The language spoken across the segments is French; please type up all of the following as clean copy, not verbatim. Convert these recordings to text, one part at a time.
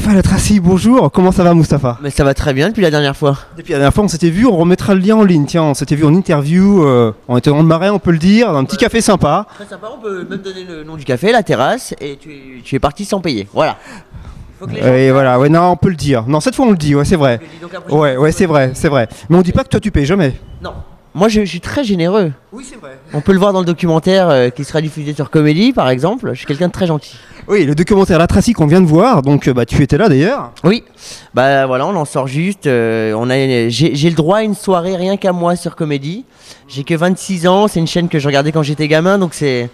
Moustapha Latraci, bonjour, comment ça va Moustapha? Mais ça va très bien depuis la dernière fois. Depuis la dernière fois on s'était vu, on remettra le lien en ligne, tiens, on s'était vu en interview, on était dans le Marais on peut le dire, dans un petit café sympa. Très sympa, on peut même donner le nom du café, la terrasse, et tu es parti sans payer, voilà. Faut que les gens... Et voilà, ouais, non, on peut le dire, non cette fois on le dit, ouais c'est vrai. Ouais, c'est vrai, c'est vrai. Mais on dit pas que toi tu payes jamais. Non, moi je suis très généreux. Oui c'est vrai. On peut le voir dans le documentaire qui sera diffusé sur Comédie par exemple, je suis quelqu'un de très gentil. Oui, le documentaire Latraci qu'on vient de voir, donc tu étais là d'ailleurs. Oui, bah voilà, on en sort juste. J'ai le droit à une soirée rien qu'à moi sur Comédie. J'ai que 26 ans, c'est une chaîne que je regardais quand j'étais gamin, donc c'est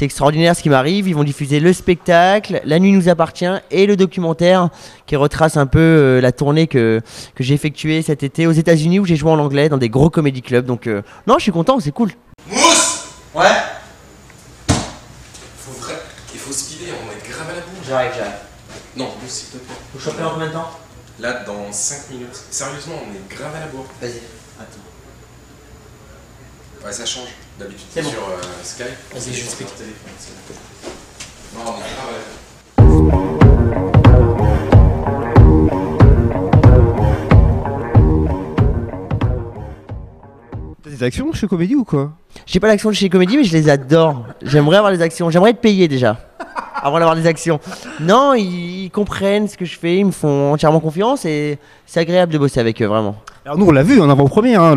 extraordinaire ce qui m'arrive. Ils vont diffuser le spectacle, La nuit nous appartient et le documentaire qui retrace un peu la tournée que j'ai effectuée cet été aux États-Unis où j'ai joué en anglais dans des gros comédie clubs. Donc non, je suis content, c'est cool. Mousse! Ouais. Il faut speeder, on est grave à la bourre. J'arrive. Non, Mousse, s'il te plaît. Faut choper en combien de temps? Là, dans 5 minutes. Sérieusement, on est grave à la bourre. Vas-y, attends. Ouais, ça change. D'habitude, C'est c'est bon. sur Skype. Vas-y, je explique. Non, on est grave à la bourre. T'as des actions chez Comédie ou quoi? J'ai pas d'action de chez Comédie, mais je les adore. J'aimerais avoir des actions. J'aimerais être payé déjà. Avant d'avoir des actions. Non, ils comprennent ce que je fais, ils me font entièrement confiance et c'est agréable de bosser avec eux, vraiment. Alors nous on l'a vu en avant-première, hein,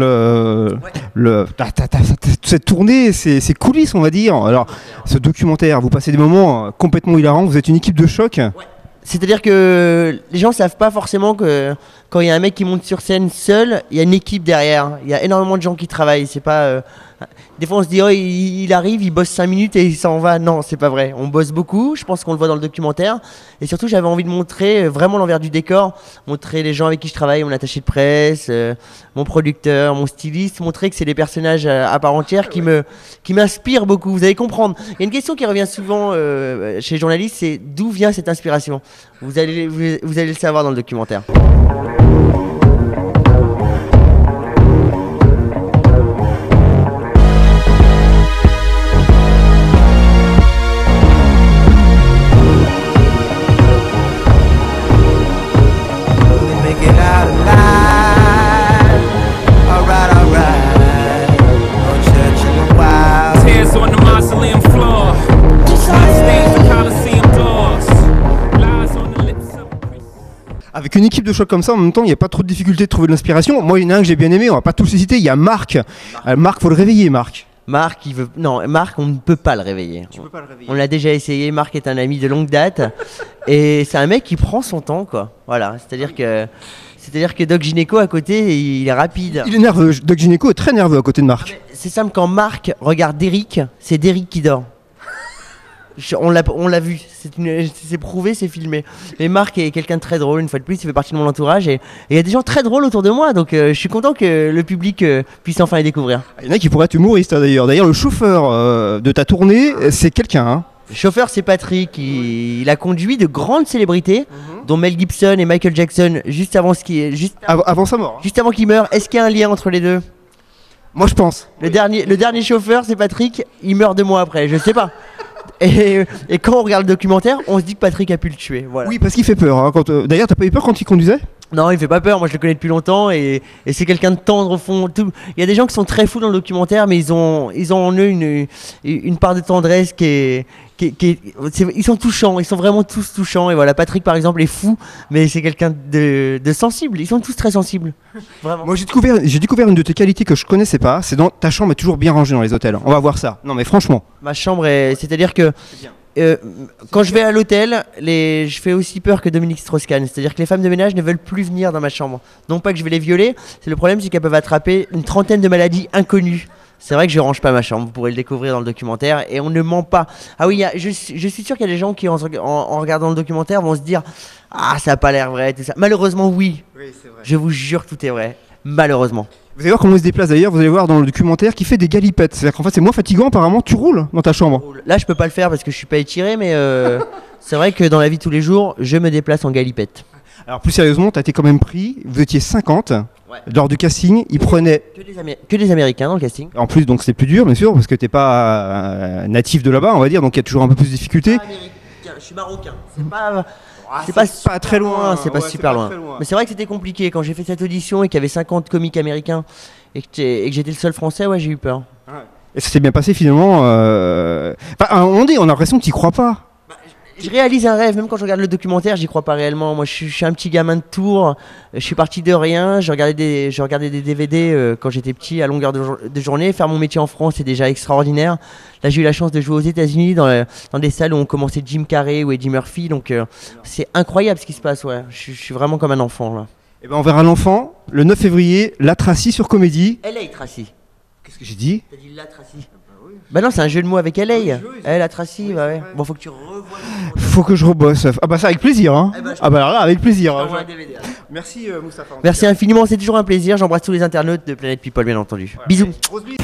cette tournée, ces coulisses on va dire. Alors ce documentaire, vous passez des moments complètement hilarants, vous êtes une équipe de choc. C'est-à-dire que les gens savent pas forcément que quand il y a un mec qui monte sur scène seul, il y a une équipe derrière. Il y a énormément de gens qui travaillent. C'est pas. Des fois on se dit oh il arrive, il bosse 5 minutes et il s'en va. Non, c'est pas vrai. On bosse beaucoup. Je pense qu'on le voit dans le documentaire. Et surtout j'avais envie de montrer vraiment l'envers du décor, montrer les gens avec qui je travaille, mon attaché de presse, mon producteur, mon styliste, montrer que c'est des personnages à part entière qui m'inspirent beaucoup. Vous allez comprendre. Il y a une question qui revient souvent chez les journalistes, c'est d'où vient cette inspiration. Vous allez le savoir dans le documentaire. Avec une équipe de choc comme ça, en même temps, il n'y a pas trop de difficulté de trouver de l'inspiration. Moi, il y en a un que j'ai bien aimé, on va pas tous les citer, il y a Marc. Marc, faut le réveiller, Marc. Marc, il veut... Non, Marc, on ne peut pas le réveiller. Tu peux pas le réveiller. On l'a déjà essayé, Marc est un ami de longue date. Et c'est un mec qui prend son temps, quoi. Voilà, c'est-à-dire que Doc Gynéco à côté, il est rapide. Il est nerveux, Doc Gynéco est très nerveux à côté de Marc. C'est simple, quand Marc regarde Derrick, c'est Derrick qui dort. On l'a vu, c'est prouvé, c'est filmé. Mais Marc est quelqu'un de très drôle, une fois de plus, il fait partie de mon entourage et il y a des gens très drôles autour de moi, donc je suis content que le public puisse enfin les découvrir. Il y en a qui pourraient être humoristes d'ailleurs. D'ailleurs, le chauffeur de ta tournée, c'est quelqu'un. Hein. Le chauffeur, c'est Patrick, il a conduit de grandes célébrités, dont Mel Gibson et Michael Jackson, juste avant Avant sa mort. Juste avant qu'il meure. Est-ce qu'il y a un lien entre les deux? Moi, je pense. Le dernier chauffeur, c'est Patrick, il meurt 2 mois après, je sais pas. Et quand on regarde le documentaire, on se dit que Patrick a pu le tuer. Voilà. Oui, parce qu'il fait peur. Hein, d'ailleurs, t'as pas eu peur quand il conduisait? Non, il fait pas peur. Moi, je le connais depuis longtemps et c'est quelqu'un de tendre au fond. Il y a des gens qui sont très fous dans le documentaire, mais ils ont en eux une part de tendresse ils sont touchants. Ils sont vraiment tous touchants. Et voilà, Patrick, par exemple, est fou, mais c'est quelqu'un de sensible. Ils sont tous très sensibles. Vraiment. Moi, j'ai découvert une de tes qualités que je connaissais pas. C'est dans ta chambre est toujours bien rangée dans les hôtels. On va voir ça. Non, mais franchement. Ma chambre c'est-à-dire que quand je vais à l'hôtel, je fais aussi peur que Dominique Strauss-Kahn. C'est-à-dire que les femmes de ménage ne veulent plus venir dans ma chambre. Non pas que je vais les violer, le problème c'est qu'elles peuvent attraper une trentaine de maladies inconnues. C'est vrai que je range pas ma chambre, vous pourrez le découvrir dans le documentaire et on ne ment pas. Ah oui, je suis sûr qu'il y a des gens qui en regardant le documentaire vont se dire « Ah, ça a pas l'air vrai, tout ça ». Malheureusement, oui. Oui, c'est vrai. Je vous jure que tout est vrai. Malheureusement. Vous allez voir comment il se déplace d'ailleurs, vous allez voir dans le documentaire qu'il fait des galipettes. C'est-à-dire qu'en fait c'est moins fatigant apparemment, tu roules dans ta chambre. Là je peux pas le faire parce que je suis pas étiré, mais c'est vrai que dans la vie de tous les jours, je me déplace en galipette. Alors plus sérieusement, t'as été quand même pris, vous étiez 50, lors du casting, ils prenaient... Que des Américains dans le casting. En plus donc c'est plus dur bien sûr, parce que t'es pas natif de là-bas on va dire, donc il y a toujours un peu plus de difficultés. je suis marocain. C'est pas, pas très loin. c'est pas Ouais, super pas loin. très loin. Mais c'est vrai que c'était compliqué quand j'ai fait cette audition et qu'il y avait 50 comiques américains et que j'étais le seul français, ouais, j'ai eu peur. Et ça s'est bien passé finalement. Enfin, à un moment donné, on a l'impression que tu crois pas. Je réalise un rêve, même quand je regarde le documentaire, j'y crois pas réellement. Moi, je suis un petit gamin de Tours, je suis parti de rien, je regardais des DVD quand j'étais petit à longueur de journée. Faire mon métier en France, c'est déjà extraordinaire. Là, j'ai eu la chance de jouer aux États-Unis dans des salles où on commençait Jim Carrey ou Eddie Murphy, donc c'est incroyable ce qui se passe. Ouais, je suis vraiment comme un enfant là. Et ben on verra l'enfant le 9 février, La Tracy sur Comédie. LA Tracy. Qu'est-ce que j'ai dit? T'as dit La Tracy. Bah non, c'est un jeu de mots avec LA. La Tracy, bah ouais. Bon, faut que tu revoies. Faut que je rebosse. Ah bah ça avec plaisir hein. Eh ben, je Ah bah alors là avec plaisir. t'envoie un DVD, alors. Merci Moustapha. Merci infiniment, c'est toujours un plaisir. J'embrasse tous les internautes de Planet People, bien entendu. Bisous. Grosse bise.